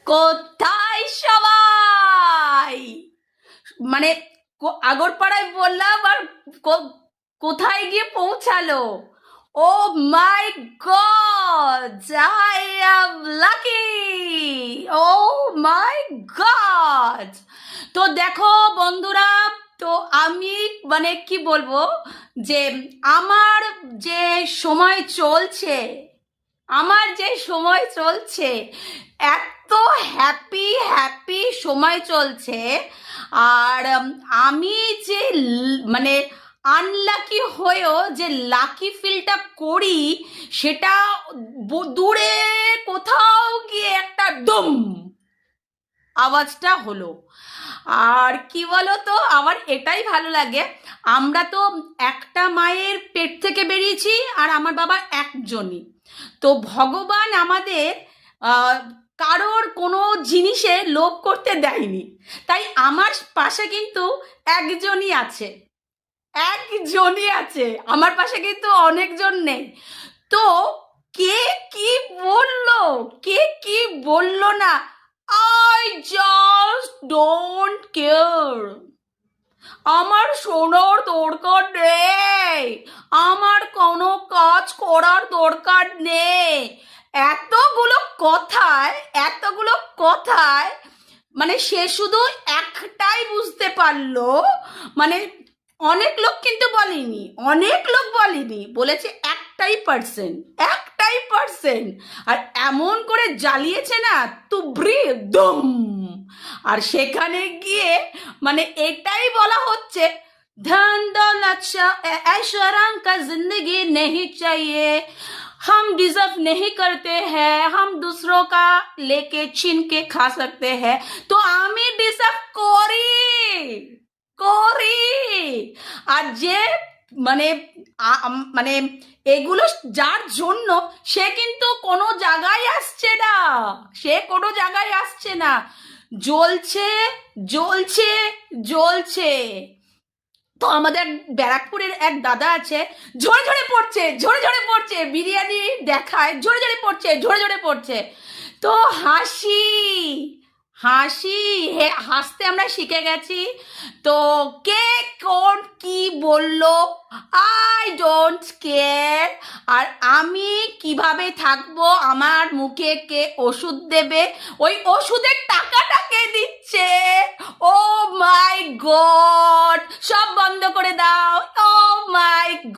কোথায় সবাই? মানে আগরপাড়ায় বললাম আর কোথায় গিয়ে পৌঁছালো। Oh my god, I am lucky. Oh my god. তো দেখো বন্ধুরা, তো আমি কি বলবো, যে আমার যে সময় চলছে এত হ্যাপি হ্যাপি সময় চলছে। আর আমি যে আনলাকি হয়েও যে লাকি ফিলটা করি, সেটা দূরে কোথাও গিয়ে একটা দুম আওয়াজটা হলো। আর কি বলো তো, আমার এটাই ভালো লাগে, আমরা তো একটা মায়ের পেট থেকে বেরিয়েছি, আর আমার বাবা একজনই। তো ভগবান আমাদের কারোর কোনো জিনিসে লোভ করতে দেয়নি, তাই আমার পাশে কিন্তু একজনই আছে। আমার পাশে কিন্তু অনেকজন নেই। তো কে কি বললো, কে কি বললো না, আই জাস্ট ডোন্ট কেয়ার। আমার শোনার দরকার নেই, আমার কোনো কাজ করার দরকার নেই। এতগুলো কথায় সে শুধু একটাই বুঝতে পারলো। মানে অনেক লোক কিন্তু বলেনি, বলেছে একটাই পার্সেন্ট। আর এমন করে জ্বালিয়েছে না, তুবড়ি দুম। আর সেখানে গিয়ে এটাই বলা হচ্ছে, धन दौलत ऐशो आराम का जिंदगी नहीं चाहिए, हम डिजर्व नहीं करते हैं, हम दूसरों का लेके छीन के खा सकते हैं। तो আমি ডিজার্ভ করি। আর যে এগুলো যার জন্য, সে কিন্তু কোনো জায়গায় আসছে না, জ্বলছে। তো আমাদের ব্যারাকপুরের এক দাদা আছে, ঝরে ঝরে পড়ছে, বিরিয়ানি দেখায়, ঝরে পড়ছে। তো হাসতে আমরা শিখে গেছি। তো কে কোন কি বললো, আই ডোন্ট কেয়ার। আর আমি কিভাবে থাকবো, আমার মুখে কে ওষুধ দেবে, ওই ওষুধের টাকাটা কে দিচ্ছে, ও মাই গড, সব বন্ধ করে দাও। ও মাই